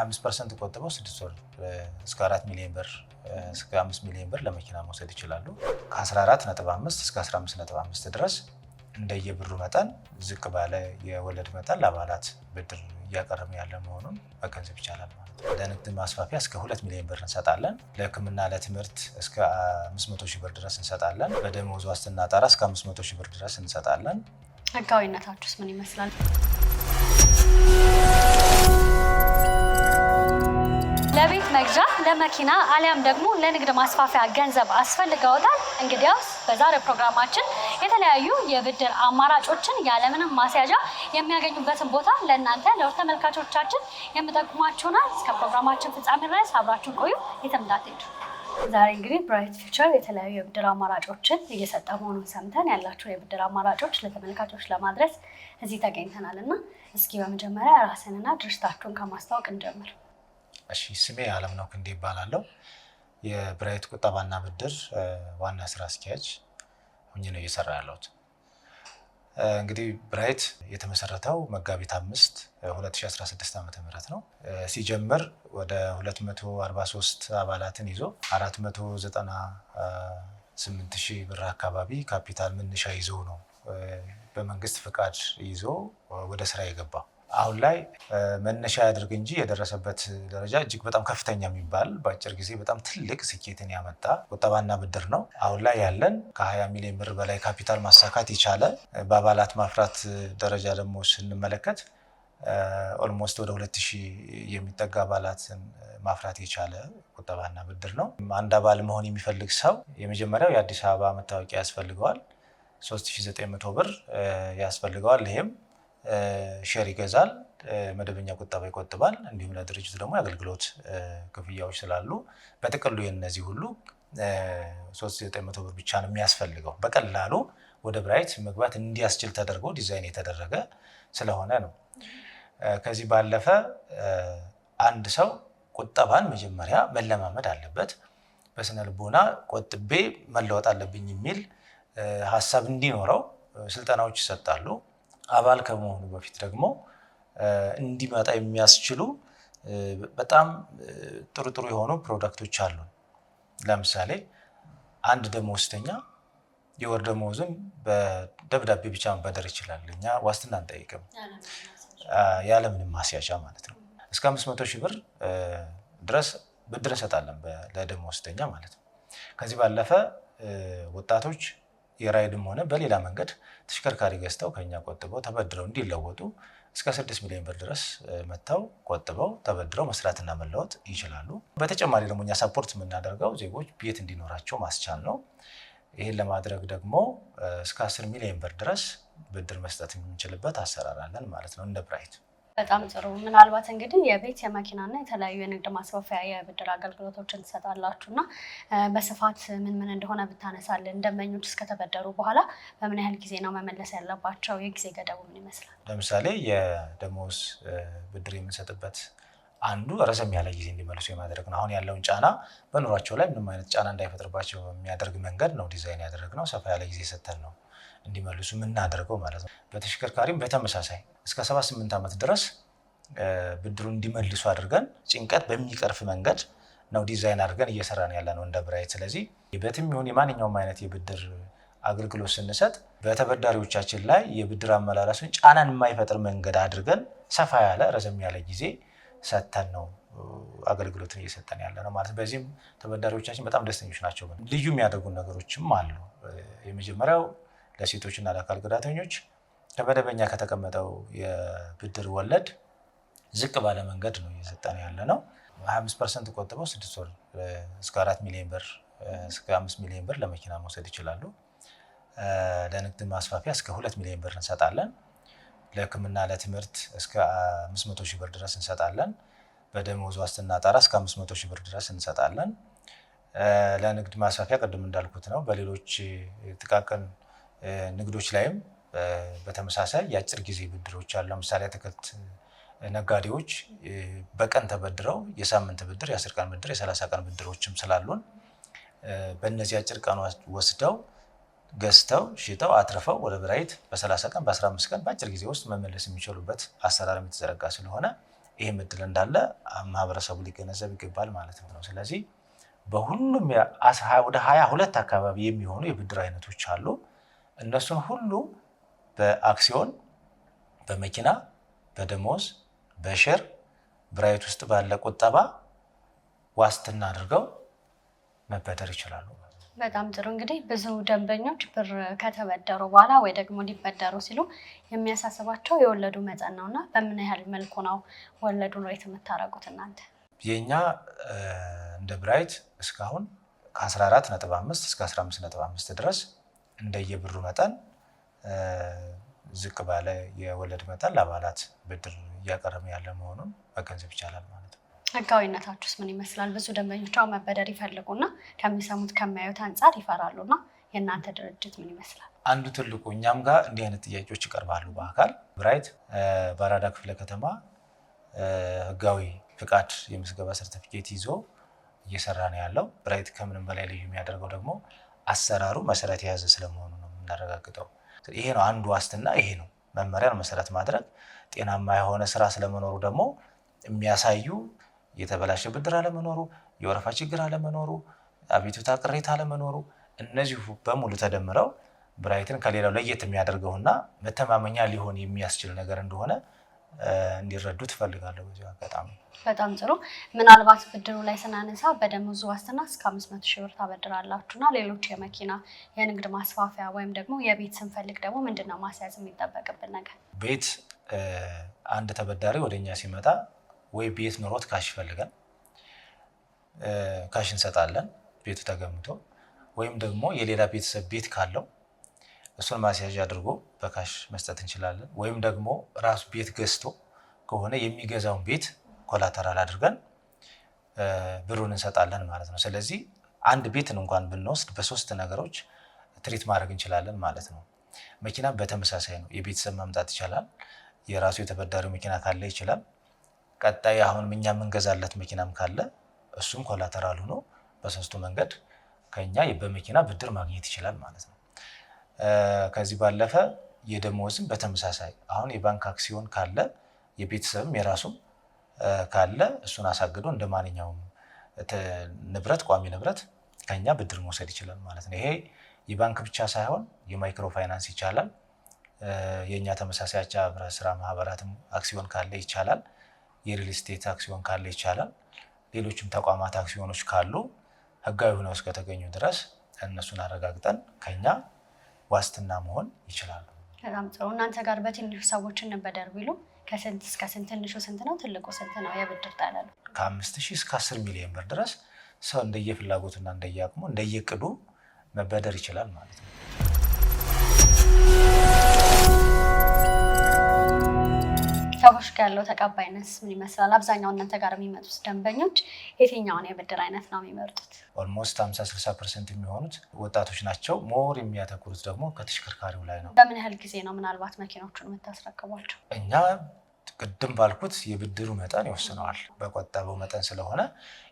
25% ቆጥበው 6 ወር እስከ 4 ሚሊዮን ብር እስከ 5 ሚሊዮን ብር ለመኪና መውሰድ ይችላሉ። ከ14.5 እስከ 15.5 ድረስ እንደየብሩ መጠን ዝቅ ባለ የወለድ መጠን ለአባላት ብድር እያቀረብን ያለ መሆኑን መገንዘብ ይቻላል ማለት ነው። ለንግድ ማስፋፊያ እስከ 2 ሚሊዮን ብር እንሰጣለን። ለሕክምና ለትምህርት እስከ 500 ሺህ ብር ድረስ እንሰጣለን። በደሞዝ ዋስትና ጣራ እስከ 500 ሺህ ብር ድረስ እንሰጣለን። ህጋዊነታችሁስ ምን ይመስላል? ለቤት መግዣ ለመኪና አሊያም ደግሞ ለንግድ ማስፋፊያ ገንዘብ አስፈልገውታል? እንግዲያውስ በዛሬው ፕሮግራማችን የተለያዩ የብድር አማራጮችን ያለምንም ማስያዣ የሚያገኙበትን ቦታ ለእናንተ ለተመልካቾቻችን የምጠቁማችሁና እስከ ፕሮግራማችን ፍጻሜ ድረስ አብራችሁን ቆዩ። የትም እንዳትሄዱ። ዛሬ እንግዲህ ብራይት ፊውቸር የተለያዩ የብድር አማራጮችን እየሰጠ መሆኑን ሰምተን ያላችሁ የብድር አማራጮች ለተመልካቾች ለማድረስ እዚህ ተገኝተናል እና እስኪ በመጀመሪያ ራስንና ድርጅታችሁን ከማስተዋወቅ እንጀምር። እሺ፣ ስሜ አለምነው ክንዴ ይባላለሁ። የብራይት ቁጠባና ብድር ዋና ስራ አስኪያጅ ሆኜ ነው እየሰራ ያለሁት። እንግዲህ ብራይት የተመሰረተው መጋቢት 5 2016 ዓ.ም ነው። ሲጀምር ወደ 243 አባላትን ይዞ 498 ሺህ ብር አካባቢ ካፒታል መነሻ ይዞ ነው በመንግስት ፍቃድ ይዞ ወደ ስራ የገባው። አሁን ላይ መነሻ ያድርግ እንጂ የደረሰበት ደረጃ እጅግ በጣም ከፍተኛ የሚባል በአጭር ጊዜ በጣም ትልቅ ስኬትን ያመጣ ቁጠባና ብድር ነው። አሁን ላይ ያለን ከ20 ሚሊዮን ብር በላይ ካፒታል ማሳካት የቻለ በአባላት ማፍራት ደረጃ ደግሞ ስንመለከት ኦልሞስት ወደ 2000 የሚጠጋ አባላትን ማፍራት የቻለ ቁጠባና ብድር ነው። አንድ አባል መሆን የሚፈልግ ሰው የመጀመሪያው የአዲስ አበባ መታወቂያ ያስፈልገዋል። 3900 ብር ያስፈልገዋል። ይሄም ሼር ይገዛል፣ መደበኛ ቁጠባ ይቆጥባል። እንዲሁም ለድርጅቱ ደግሞ የአገልግሎት ክፍያዎች ስላሉ በጥቅሉ የነዚህ ሁሉ 3900 ብር ብቻ ነው የሚያስፈልገው። በቀላሉ ወደ ብራይት መግባት እንዲያስችል ተደርጎ ዲዛይን የተደረገ ስለሆነ ነው። ከዚህ ባለፈ አንድ ሰው ቁጠባን መጀመሪያ መለማመድ አለበት። በስነ ልቦና ቆጥቤ መለወጥ አለብኝ የሚል ሀሳብ እንዲኖረው ስልጠናዎች ይሰጣሉ። አባል ከመሆኑ በፊት ደግሞ እንዲመጣ የሚያስችሉ በጣም ጥሩ የሆኑ ፕሮዳክቶች አሉ። ለምሳሌ አንድ ደመወዝተኛ የወር ደመወዝን በደብዳቤ ብቻ መበደር ይችላል። እኛ ዋስትና አንጠይቅም፣ ያለምንም ማስያዣ ማለት ነው። እስከ 500 ሺህ ብር ድረስ ብድር እንሰጣለን ለደመወዝተኛ ማለት ነው። ከዚህ ባለፈ ወጣቶች የራይድም ሆነ በሌላ መንገድ ተሽከርካሪ ገዝተው ከኛ ቆጥበው ተበድረው እንዲለወጡ እስከ 6 ሚሊዮን ብር ድረስ መጥተው ቆጥበው ተበድረው መስራትና መለወጥ ይችላሉ። በተጨማሪ ደግሞ እኛ ሰፖርት የምናደርገው ዜጎች ቤት እንዲኖራቸው ማስቻል ነው። ይህን ለማድረግ ደግሞ እስከ 10 ሚሊዮን ብር ድረስ ብድር መስጠት የምንችልበት አሰራር አለን ማለት ነው እንደ ብራይት። በጣም ጥሩ። ምናልባት እንግዲህ የቤት የመኪናና የተለያዩ የንግድ ማስፋፊያ የብድር አገልግሎቶችን ትሰጣላችሁና በስፋት ምን እንደሆነ ብታነሳልን። ደንበኞች እስከተበደሩ በኋላ በምን ያህል ጊዜ ነው መመለስ ያለባቸው? የጊዜ ገደቡ ምን ይመስላል? ለምሳሌ የደሞዝ ብድር የምንሰጥበት አንዱ ረዘም ያለ ጊዜ እንዲመልሱ የማድረግ ነው። አሁን ያለውን ጫና በኑሯቸው ላይ ምንም አይነት ጫና እንዳይፈጥርባቸው የሚያደርግ መንገድ ነው ዲዛይን ያደረግነው። ሰፋ ያለ ጊዜ ሰጥተን ነው እንዲመልሱ የምናደርገው ማለት ነው። በተሽከርካሪም በተመሳሳይ እስከ 78 ዓመት ድረስ ብድሩ እንዲመልሱ አድርገን ጭንቀት በሚቀርፍ መንገድ ነው ዲዛይን አድርገን እየሰራን ያለ ነው እንደ ብራይት። ስለዚህ የቤትም ይሁን የማንኛውም አይነት የብድር አገልግሎት ስንሰጥ በተበዳሪዎቻችን ላይ የብድር አመላለሱን ጫናን የማይፈጥር መንገድ አድርገን ሰፋ ያለ ረዘም ያለ ጊዜ ሰጥተን ነው አገልግሎትን እየሰጠን ያለ ነው ማለት። በዚህም ተበዳሪዎቻችን በጣም ደስተኞች ናቸው። ልዩ የሚያደርጉ ነገሮችም አሉ። የመጀመሪያው ለሴቶችና ለአካል ጉዳተኞች ከመደበኛ ከተቀመጠው የብድር ወለድ ዝቅ ባለ መንገድ ነው እየሰጠን ያለ ነው። 25% ቆጥበው 6 ወር እስከ 4 ሚሊዮን ብር እስከ 5 ሚሊዮን ብር ለመኪና መውሰድ ይችላሉ። ለንግድ ማስፋፊያ እስከ 2 ሚሊዮን ብር እንሰጣለን። ለሕክምና ለትምህርት እስከ 500 ሺህ ብር ድረስ እንሰጣለን። በደሞዝ ዋስትና ጣራ እስከ 500 ሺህ ብር ድረስ እንሰጣለን። ለንግድ ማስፋፊያ ቅድም እንዳልኩት ነው። በሌሎች ጥቃቅን ንግዶች ላይም በተመሳሳይ የአጭር ጊዜ ብድሮች አሉ። ለምሳሌ አትክልት ነጋዴዎች በቀን ተበድረው የሳምንት ብድር፣ የ10 ቀን ብድር፣ የ30 ቀን ብድሮችም ስላሉን በእነዚህ አጭር ቀን ወስደው ገዝተው ሽጠው አትርፈው ወደ ብራይት በ30 ቀን በ15 ቀን በአጭር ጊዜ ውስጥ መመለስ የሚችሉበት አሰራር የተዘረጋ ስለሆነ ይሄ እድል እንዳለ ማህበረሰቡ ሊገነዘብ ይገባል ማለት ነው። ስለዚህ በሁሉም ወደ 22 አካባቢ የሚሆኑ የብድር አይነቶች አሉ። እነሱን ሁሉ በአክሲዮን፣ በመኪና፣ በደሞዝ፣ በሼር ብራይት ውስጥ ባለ ቁጠባ ዋስትና አድርገው መበደር ይችላሉ። በጣም ጥሩ። እንግዲህ ብዙ ደንበኞች ብር ከተበደሩ በኋላ ወይ ደግሞ ሊበደሩ ሲሉ የሚያሳስባቸው የወለዱ መጠን ነውና በምን ያህል መልኩ ነው ወለዱን ሬት የምታደርጉት እናንተ? የኛ እንደ ብራይት እስካሁን ከ14.5 እስከ 15.5 ድረስ እንደየብሩ መጠን ዝቅ ባለ የወለድ መጠን ለአባላት ብድር እያቀረበ ያለ መሆኑን መገንዘብ ይቻላል ማለት ነው። ህጋዊነታችሁስ ምን ይመስላል? ብዙ ደንበኞች መበደር ይፈልጉና ከሚሰሙት ከሚያዩት አንጻር ይፈራሉና የእናንተ ድርጅት ምን ይመስላል? አንዱ ትልቁ እኛም ጋር እንዲህ አይነት ጥያቄዎች ይቀርባሉ በአካል ብራይት በአራዳ ክፍለ ከተማ ህጋዊ ፍቃድ የምዝገባ ሰርቲፊኬት ይዞ እየሰራ ነው ያለው። ብራይት ከምንም በላይ ልዩ የሚያደርገው ደግሞ አሰራሩ መሰረት የያዘ ስለመሆኑ ነው የምናረጋግጠው። ይሄ ነው አንዱ ዋስትና፣ ይሄ ነው መመሪያን መሰረት ማድረግ። ጤናማ የሆነ ስራ ስለመኖሩ ደግሞ የሚያሳዩ የተበላሸ ብድር አለመኖሩ፣ የወረፋ ችግር አለመኖሩ፣ አቤቱታ ቅሬታ አለመኖሩ፣ እነዚህ በሙሉ ተደምረው ብራይትን ከሌላው ለየት የሚያደርገውና መተማመኛ ሊሆን የሚያስችል ነገር እንደሆነ እንዲረዱ ትፈልጋለሁ በዚህ አጋጣሚ። በጣም ጥሩ። ምናልባት ብድሩ ላይ ስናነሳ በደሞዝ ዋስትና እስከ 500 ሺህ ብር ታበድራላችሁና ሌሎች የመኪና የንግድ ማስፋፊያ ወይም ደግሞ የቤት ስንፈልግ ደግሞ ምንድነው ማስያዝ የሚጠበቅብን ነገር? ቤት አንድ ተበዳሪ ወደኛ ሲመጣ ወይ ቤት ኖሮት ካሽ ይፈልጋል፣ ካሽ እንሰጣለን ቤቱ ተገምቶ፣ ወይም ደግሞ የሌላ ቤተሰብ ቤት ካለው እሱን ማስያዣ አድርጎ በካሽ መስጠት እንችላለን። ወይም ደግሞ ራሱ ቤት ገዝቶ ከሆነ የሚገዛውን ቤት ኮላተራል አድርገን ብሩን እንሰጣለን ማለት ነው። ስለዚህ አንድ ቤትን እንኳን ብንወስድ በሶስት ነገሮች ትሪት ማድረግ እንችላለን ማለት ነው። መኪና በተመሳሳይ ነው። የቤተሰብ ማምጣት ይችላል። የራሱ የተበዳሪው መኪና ካለ ይችላል። ቀጣይ አሁን እኛ የምንገዛለት መኪናም ካለ እሱም ኮላተራል ሆኖ በሶስቱ መንገድ ከኛ በመኪና ብድር ማግኘት ይችላል ማለት ነው። ከዚህ ባለፈ የደሞዝም በተመሳሳይ አሁን የባንክ አክሲዮን ካለ የቤተሰብም የራሱም ካለ እሱን አሳግዶ እንደ ማንኛውም ንብረት ቋሚ ንብረት ከኛ ብድር መውሰድ ይችላል ማለት ነው። ይሄ የባንክ ብቻ ሳይሆን የማይክሮ ፋይናንስ ይቻላል። የኛ ተመሳሳይ ህብረት ስራ ማህበራትም አክሲዮን ካለ ይቻላል። የሪል ስቴት አክሲዮን ካለ ይቻላል። ሌሎችም ተቋማት አክሲዮኖች ካሉ ህጋዊ ሆነው እስከተገኙ ድረስ እነሱን አረጋግጠን ከኛ ዋስትና መሆን ይችላሉ። በጣም ጥሩ። እናንተ ጋር በትንሹ ሰዎች እንበደር ቢሉ ከስንት እስከ ስንት? ትንሹ ስንት ነው? ትልቁ ስንት ነው? የብድር ጣለሉ ከ5,000 እስከ 10 ሚሊዮን ብር ድረስ ሰው እንደየፍላጎቱና እንደየአቅሙ እንደየቅዱ መበደር ይችላል ማለት ነው። ሰዎች ጋር ያለው ተቀባይነት ምን ይመስላል? አብዛኛው እናንተ ጋር የሚመጡት ደንበኞች የትኛውን የብድር አይነት ነው የሚመርጡት? ኦልሞስት 50-60% የሚሆኑት ወጣቶች ናቸው። ሞር የሚያተኩሩት ደግሞ ከተሽከርካሪው ላይ ነው። በምን ያህል ጊዜ ነው ምናልባት መኪናዎቹን የምታስረክቧቸው? እኛ ቅድም ባልኩት የብድሩ መጠን ይወስነዋል። በቆጠበው መጠን ስለሆነ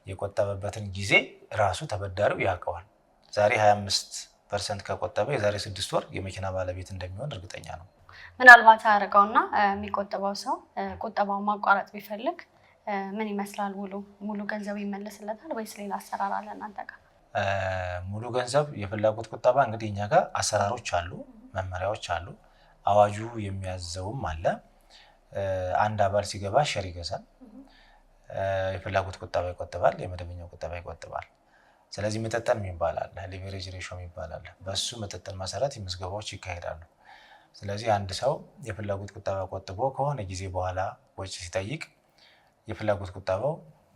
የቆጠበበትን ጊዜ ራሱ ተበዳሪው ያውቀዋል። ዛሬ 25% ከቆጠበ የዛሬ 6 ወር የመኪና ባለቤት እንደሚሆን እርግጠኛ ነው። ምናልባት አያርገውና የሚቆጥበው ሰው ቁጠባውን ማቋረጥ ቢፈልግ ምን ይመስላል? ሙሉ ገንዘቡ ይመለስለታል ወይስ ሌላ አሰራር አለ እናንተ ጋር? ሙሉ ገንዘብ የፍላጎት ቁጠባ እንግዲህ እኛ ጋር አሰራሮች አሉ፣ መመሪያዎች አሉ፣ አዋጁ የሚያዘውም አለ። አንድ አባል ሲገባ ሼር ይገዛል፣ የፍላጎት ቁጠባ ይቆጥባል፣ የመደበኛው ቁጠባ ይቆጥባል። ስለዚህ ምጥጥን የሚባል አለ፣ ሊቨሬጅ ሬሾ የሚባል አለ። በሱ ምጥጥን መሰረት ምዝገባዎች ይካሄዳሉ። ስለዚህ አንድ ሰው የፍላጎት ቁጠባ ቆጥቦ ከሆነ ጊዜ በኋላ ወጪ ሲጠይቅ የፍላጎት ቁጠባው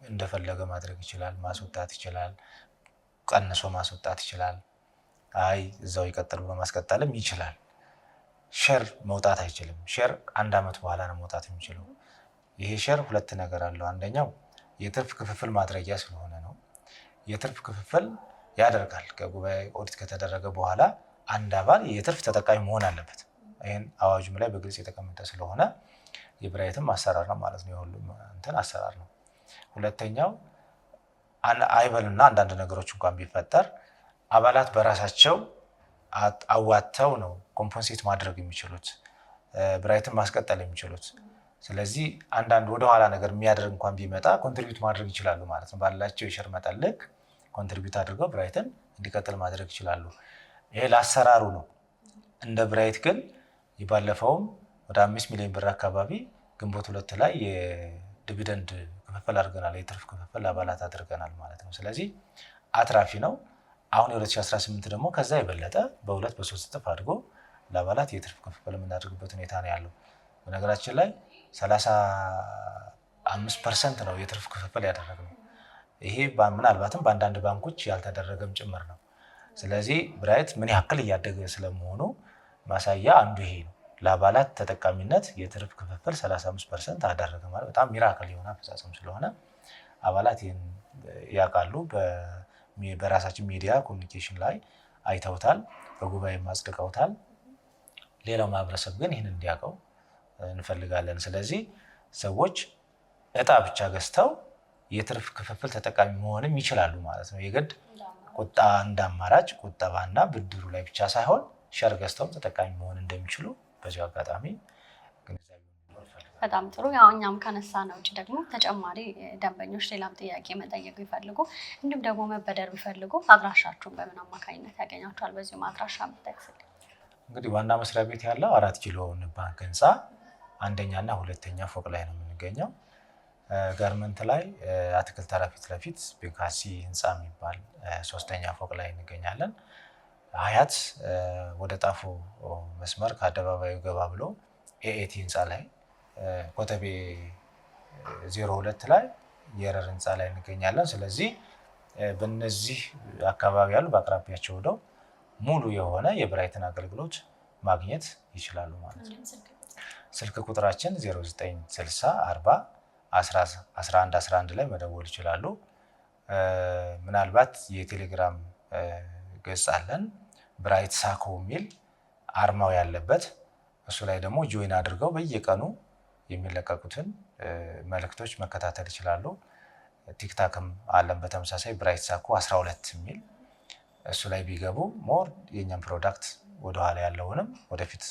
እንደፈለገ ማድረግ ይችላል፣ ማስወጣት ይችላል፣ ቀንሶ ማስወጣት ይችላል። አይ እዛው ይቀጥል ብሎ ማስቀጠልም ይችላል። ሼር መውጣት አይችልም። ሼር 1 ዓመት በኋላ ነው መውጣት የሚችለው። ይሄ ሼር ሁለት ነገር አለው። አንደኛው የትርፍ ክፍፍል ማድረጊያ ስለሆነ ነው። የትርፍ ክፍፍል ያደርጋል። ከጉባኤ ኦዲት ከተደረገ በኋላ አንድ አባል የትርፍ ተጠቃሚ መሆን አለበት። ይሄን አዋጁም ላይ በግልጽ የተቀመጠ ስለሆነ የብራይትም አሰራር ነው ማለት ነው። የሁሉም እንትን አሰራር ነው። ሁለተኛው አይበልና አንዳንድ ነገሮች እንኳን ቢፈጠር አባላት በራሳቸው አዋተው ነው ኮምፖንሴት ማድረግ የሚችሉት፣ ብራይትን ማስቀጠል የሚችሉት። ስለዚህ አንዳንድ ወደኋላ ነገር የሚያደርግ እንኳን ቢመጣ ኮንትሪቢዩት ማድረግ ይችላሉ ማለት ነው። ባላቸው የሼር መጠን ልክ ኮንትሪቢዩት አድርገው ብራይትን እንዲቀጥል ማድረግ ይችላሉ። ይሄ ለአሰራሩ ነው። እንደ ብራይት ግን ባለፈውም ወደ 5 ሚሊዮን ብር አካባቢ ግንቦት 2 ላይ የዲቪደንድ ክፍፍል አድርገናል፣ የትርፍ ክፍፍል አባላት አድርገናል ማለት ነው። ስለዚህ አትራፊ ነው። አሁን የ2018 ደግሞ ከዛ የበለጠ በ2 በ3 እጥፍ አድርጎ ለአባላት የትርፍ ክፍፍል የምናደርግበት ሁኔታ ነው ያለው። በነገራችን ላይ 35% ነው የትርፍ ክፍፍል ያደረግነው። ይሄ ምናልባትም በአንዳንድ ባንኮች ያልተደረገም ጭምር ነው። ስለዚህ ብራይት ምን ያክል እያደገ ስለመሆኑ ማሳያ አንዱ ይሄ ነው። ለአባላት ተጠቃሚነት የትርፍ ክፍፍል 35% አደረገ ማለት በጣም ሚራክል የሆነ አፈጻጸም ስለሆነ አባላት ይህን ያውቃሉ። በራሳችን ሚዲያ ኮሚኒኬሽን ላይ አይተውታል፣ በጉባኤ ማጽደቀውታል። ሌላው ማህበረሰብ ግን ይህን እንዲያውቀው እንፈልጋለን። ስለዚህ ሰዎች እጣ ብቻ ገዝተው የትርፍ ክፍፍል ተጠቃሚ መሆንም ይችላሉ ማለት ነው። የግድ ቁጣ እንደ አማራጭ ቁጠባና ብድሩ ላይ ብቻ ሳይሆን ሸር ገዝተውም ተጠቃሚ መሆን እንደሚችሉ በዚሁ አጋጣሚ ግንዛቤ እንፈልጋለን። በጣም ጥሩ። ያው እኛም ከነሳ ነው ውጭ ደግሞ ተጨማሪ ደንበኞች ሌላም ጥያቄ መጠየቅ ቢፈልጉ እንዲሁም ደግሞ መበደር ቢፈልጉ አድራሻችሁን በምን አማካኝነት ያገኛችኋል? በዚሁ አድራሻ የምትጠቅስልኝ። እንግዲህ ዋና መስሪያ ቤት ያለው 4 ኪሎ ንብ ባንክ ህንፃ 1ኛና 2ኛ ፎቅ ላይ ነው የምንገኘው። ጋርመንት ላይ አትክልት ተራ ፊት ለፊት ቤካሲ ህንፃ የሚባል 3ኛ ፎቅ ላይ እንገኛለን። ሀያት ወደ ጣፎ መስመር ከአደባባዩ ገባ ብሎ ኤኤቲ ህንፃ ላይ፣ ኮተቤ 02 ላይ የረር ህንፃ ላይ እንገኛለን። ስለዚህ በእነዚህ አካባቢ ያሉ በአቅራቢያቸው ሄደው ሙሉ የሆነ የብራይትን አገልግሎት ማግኘት ይችላሉ ማለት ነው። ስልክ ቁጥራችን 0960 40 11 11 ላይ መደወል ይችላሉ። ምናልባት የቴሌግራም ገጽ አለን ብራይት ሳኮ የሚል አርማው ያለበት፣ እሱ ላይ ደግሞ ጆይን አድርገው በየቀኑ የሚለቀቁትን መልእክቶች መከታተል ይችላሉ። ቲክታክም አለን በተመሳሳይ ብራይት ሳኮ 12 የሚል፣ እሱ ላይ ቢገቡ ሞር የኛም ፕሮዳክት ወደኋላ ያለውንም ወደፊት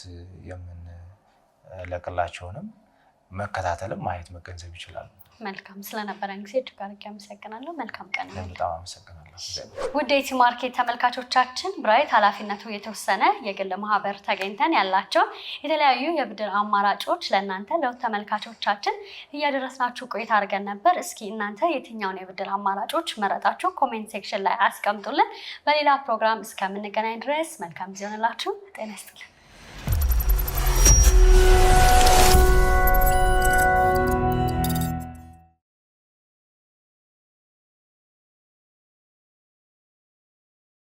የምንለቅላቸውንም መከታተልም ማየት መገንዘብ ይችላሉ። መልካም፣ ስለነበረን ጊዜ እጅግ አድርጌ አመሰግናለሁ። መልካም ቀን። በጣም አመሰግናለሁ። ውድ የኢቲ ማርኬት ተመልካቾቻችን ብራይት ኃላፊነቱ የተወሰነ የግል ማህበር ተገኝተን ያላቸው የተለያዩ የብድር አማራጮች ለእናንተ ለውድ ተመልካቾቻችን እያደረስናችሁ ቆይታ አድርገን ነበር። እስኪ እናንተ የትኛውን የብድር አማራጮች መረጣችሁ? ኮሜንት ሴክሽን ላይ አስቀምጡልን። በሌላ ፕሮግራም እስከምንገናኝ ድረስ መልካም ጊዜ ሆነላችሁ። ጤና ይስጥልን።